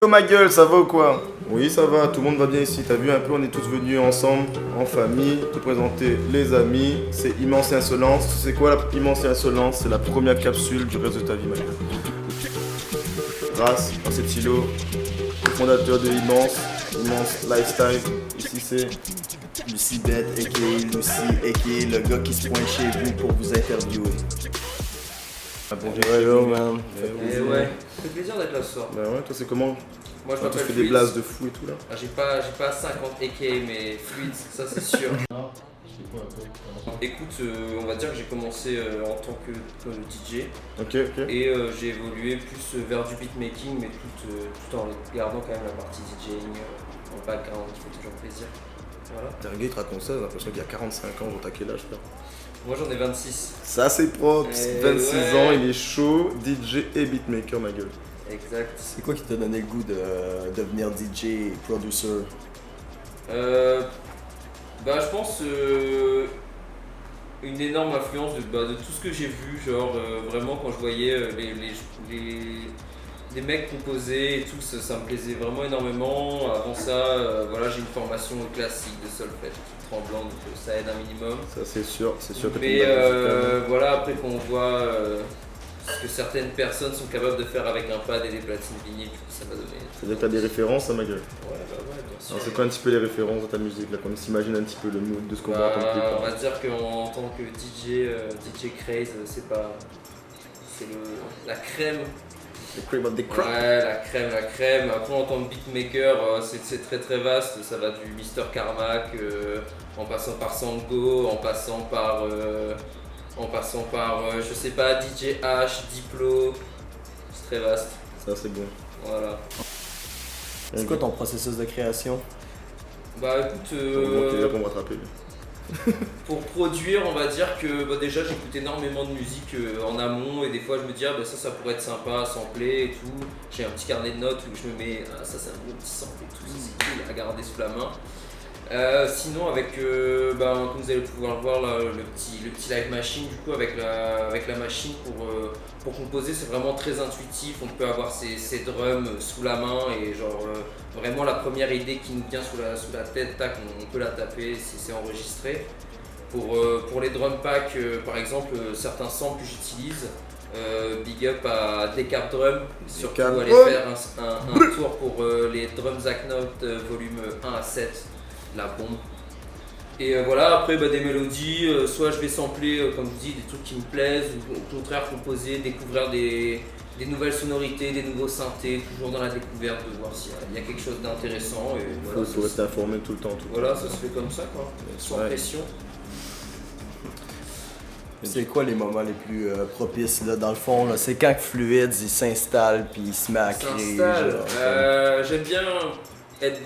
Oh ma gueule, ça va ou quoi? Oui, ça va, tout le monde va bien ici. T'as vu un peu, on est tous venus ensemble, en famille, te présenter les amis. C'est Immense et Insolence. C'est quoi la Immense et Insolence? C'est la première capsule du reste de ta vie, ma gueule. Grâce à cet îlot, fondateur de Immense Lifestyle. Ici, c'est Lucie Bête, a.k.a. Lucie, a.k.a. le gars qui se pointe chez vous pour vous interviewer. Hello, man. Et ouais, ça fait plaisir d'être là ce soir. Bah ouais, toi, c'est comment? Moi je Tu m'appelle fais des Fluids. blases de fou et tout là. Ah, j'ai pas 50 AKA mais Fluids, ça c'est sûr. Écoute, on va dire que j'ai commencé en tant que DJ Ok, ok. et j'ai évolué plus vers du beatmaking mais tout en gardant quand même la partie DJing en background qui fait toujours plaisir. Voilà. T'es un gars, il te raconte ça, j'ai l'impression qu'il y a 45 ans, t'as quel âge là? Moi j'en ai 26. Ça c'est propre, 26 ouais. ans, il est chaud, DJ et beatmaker, ma gueule. Exact. C'est quoi qui t'a donné le goût de devenir DJ et producer? Bah je pense une énorme influence de tout ce que j'ai vu, genre vraiment quand je voyais les mecs composer et tout, ça me plaisait vraiment énormément. Avant ça, voilà, j'ai une formation classique de solfège toute tremblante, donc ça aide un minimum. Ça c'est sûr que Mais t'es une base musicale. voilà, après quand on voit ce que certaines personnes sont capables de faire avec un pad et des platines vinyles, du coup ça m'a donné. C'est-à-dire que t'as des références, hein, ma gueule. Ouais, bah ouais, bien sûr. Alors c'est quoi un petit peu les références de ta musique là, qu'on s'imagine un petit peu le mood de ce qu'on va entendre plus On tard. va dire qu'en tant que DJ Craze, c'est pas. C'est la crème. The cream of the crop. Ouais, la crème. Après, en tant que beatmaker, c'est très très vaste. Ça va du Mister Carmack, en passant par Sango, en passant par, je sais pas, DJ H, Diplo. C'est très vaste. Ça c'est bon. Voilà. C'est quoi ton processus de création? Bah écoute, Heureusement qu'il est là pour me rattraper. Lui. pour produire, on va dire que déjà j'écoute énormément de musique en amont et des fois je me dis ça pourrait être sympa à sampler et tout. J'ai un petit carnet de notes où je me mets ça c'est un bon petit sample et tout, ça c'est cool à garder sous la main. Sinon avec comme vous allez pouvoir le voir là, le petit Live Machine du coup avec la machine pour composer, c'est vraiment très intuitif. On peut avoir ses drums sous la main et genre vraiment la première idée qui nous vient sous la tête, tac, on peut la taper si c'est enregistré. Pour les drum packs par exemple, certains samples que j'utilise, big up à Decap Drum, surtout Decap aller Drum. faire un tour pour les drums Zack Note volume 1 à 7, la bombe. Et voilà, après des mélodies, soit je vais sampler, comme je vous dis, des trucs qui me plaisent, ou au contraire composer, découvrir des nouvelles sonorités, des nouveaux synthés, toujours dans la découverte, de voir s'il y a quelque chose d'intéressant. Et voilà, Faut rester informé tout le temps. voilà, ça se fait comme ça, quoi, sans Ouais. pression. C'est quoi les moments les plus propices là, dans le fond là? C'est quand que Fluids il s'installe puis il se met à créer. S'installe. genre, J'aime bien être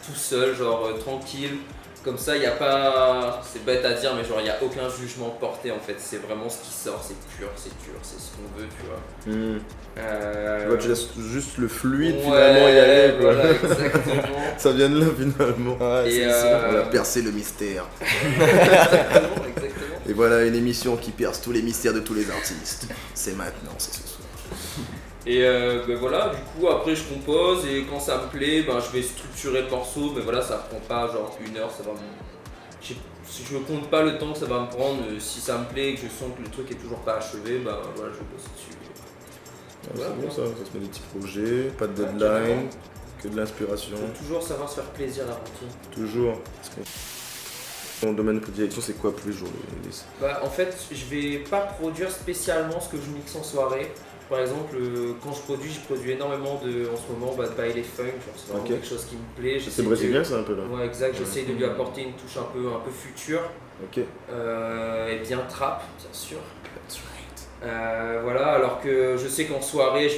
tout seul, genre tranquille. Comme ça, il n'y a pas. C'est bête à dire, mais genre, il n'y a aucun jugement porté en fait. C'est vraiment ce qui sort, c'est pur, c'est dur, c'est ce qu'on veut, tu vois. Tu vois, tu laisses juste le fluide Ouais, finalement y aller quoi. voilà, exactement. Ça vient de là finalement. Ouais, Et c'est ça. On a percé le mystère. exactement, exactement. Et voilà une émission qui perce tous les mystères de tous les artistes. C'est maintenant, c'est ce soir. Et voilà, du coup après je compose et quand ça me plaît, je vais structurer le morceau, mais voilà, ça prend pas genre 1 heure, ça va je compte pas le temps que ça va me prendre. Si ça me plaît et que je sens que le truc est toujours pas achevé, voilà, je bosse dessus. Ouais, c'est bon ça se met des petits projets, pas de deadline, que de l'inspiration. Faut toujours savoir se faire plaisir avant tout. Toujours. Ton domaine de prédilection c'est quoi tous les jours En fait, je vais pas produire spécialement ce que je mixe en soirée. Par exemple, quand je produis énormément en ce moment de baile funk, genre c'est vraiment quelque chose qui me plaît. C'est brésilien ça un peu là. Ouais, exact, j'essaye de lui apporter une touche un peu future. Ok. Et bien trap, bien sûr. That's right. Voilà, alors que je sais qu'en soirée,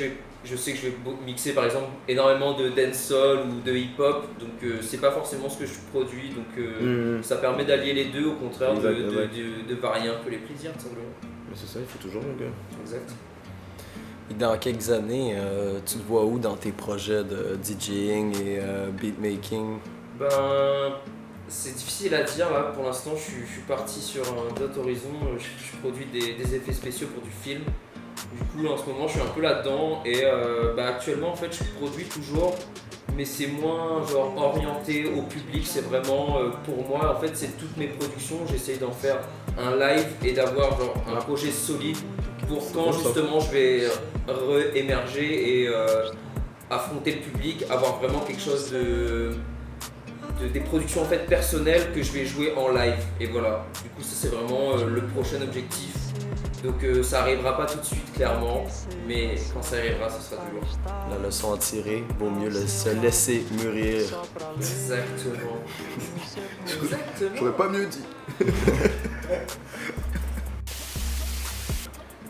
je sais que je vais mixer par exemple énormément de dancehall ou de hip-hop, donc c'est pas forcément ce que je produis, donc ça permet d'allier les deux, au contraire de varier un peu les plaisirs, tout simplement. Mais c'est ça, il faut toujours mon gars. Exact. Et dans quelques années, tu te vois où dans tes projets de DJing et beatmaking? C'est difficile à dire là, pour l'instant je suis parti sur un autre horizon, je produis des effets spéciaux pour du film. Du coup, en ce moment, je suis un peu là-dedans et actuellement, en fait, je produis toujours, mais c'est moins genre orienté au public. C'est vraiment pour moi, en fait, c'est toutes mes productions. J'essaye d'en faire un live et d'avoir genre un projet solide pour quand justement je vais re-émerger et affronter le public, avoir vraiment quelque chose des productions en fait personnelles que je vais jouer en live. Et voilà, du coup, ça c'est vraiment le prochain objectif. Donc ça arrivera pas tout de suite clairement, mais quand ça arrivera, ce sera du lourd. La leçon à tirer, vaut mieux se laisser mûrir. Exactement. J'aurais pas mieux dit.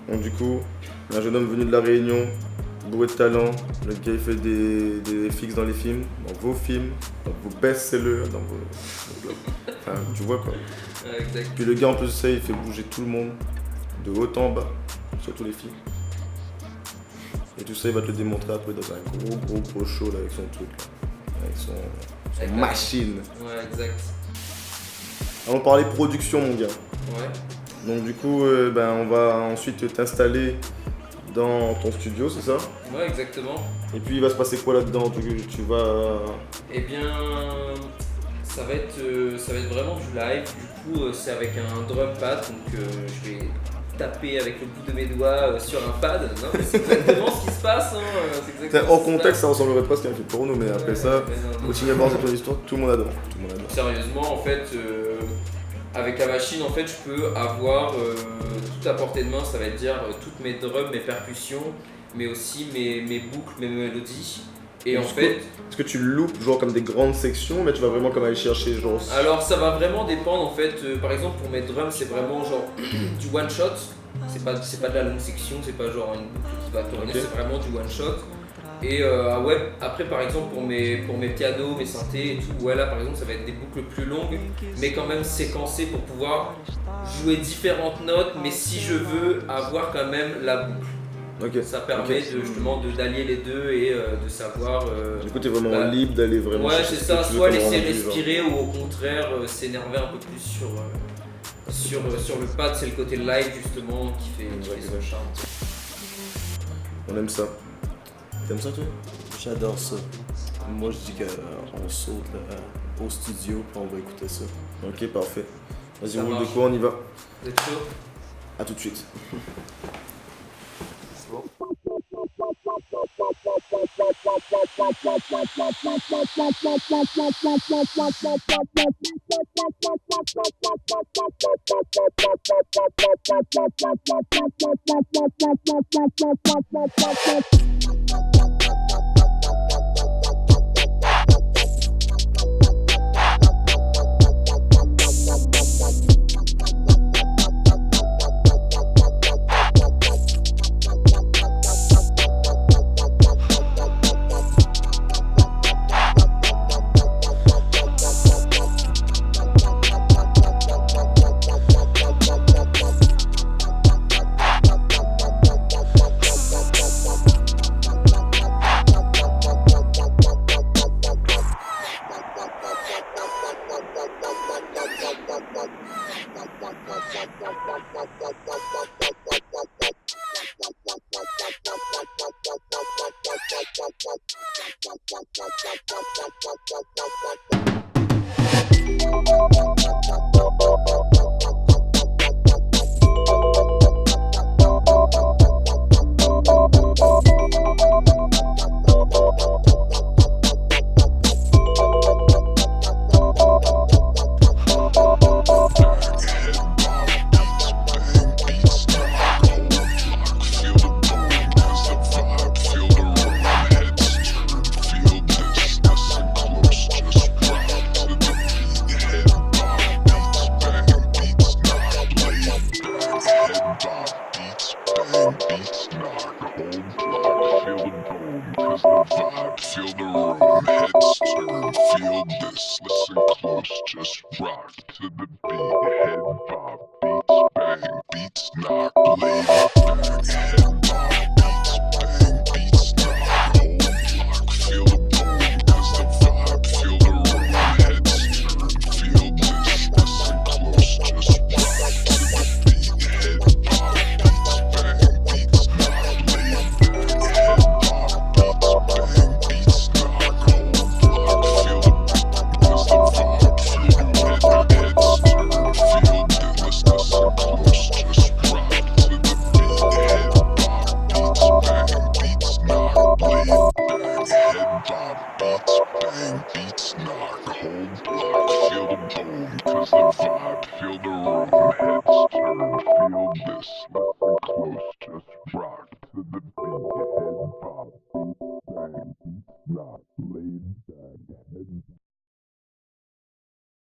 Donc du coup, un jeune homme venu de La Réunion, bourré de talent, le gars il fait des fixes dans les films, dans vos films, dans vos best-sellers, dans vos... Enfin, tu vois quoi. Exact. Puis le gars en plus de ça, il fait bouger tout le monde, de haut en bas, surtout les filles. Et tout ça, il va te le démontrer après dans un gros show là, avec son truc, là, avec son machine. Ouais, exact. On va parler production, mon gars. Ouais. Donc du coup, on va ensuite t'installer dans ton studio, c'est ça? Ouais, exactement. Et puis il va se passer quoi là-dedans? Tu vas... Eh bien, ça va être vraiment du live. Du coup, c'est avec un drum pad, donc je vais taper avec le bout de mes doigts sur un pad. Non, mais c'est exactement ce qui se passe. Hein. C'est exactement Hors contexte, ça ressemblerait presque à un film porno, mais après ça, non. continue à voir cette histoire, tout le monde adore. Sérieusement, en fait, avec la machine, en fait, je peux avoir tout à portée de main. Ça va dire toutes mes drums, mes percussions, mais aussi mes boucles, mes mélodies. Et en fait, est-ce que tu loupes genre comme des grandes sections, mais tu vas vraiment comme aller chercher genre... Alors ça va vraiment dépendre en fait. Par exemple pour mes drums, c'est vraiment genre du one shot. C'est pas de la longue section, c'est pas genre une boucle qui va tourner, Okay. c'est vraiment du one shot. Et après par exemple pour mes pianos, mes synthés et tout, ouais là par exemple ça va être des boucles plus longues, mais quand même séquencées pour pouvoir jouer différentes notes, mais si je veux avoir quand même la boucle. Ok. Ça permet justement d'allier les deux et de savoir. Du coup, t'es vraiment libre d'aller vraiment. Ouais, chercher c'est ce que ça. tu veux Soit comme laisser rendu, respirer ou au contraire s'énerver un peu plus sur le pad. C'est le côté live justement qui fait son charme. On aime ça. T'aimes ça, toi? J'adore ça. Moi, je dis qu'on saute au studio et on va écouter ça. Ok, parfait. Vas-y, Ça roule de marche. quoi, on y va. Vous êtes chaud? A tout de suite. head bob, beats bang, beats knock, hold block, feel the boom, cause the vibe, feel the room, heads turn, feel this, listen close, just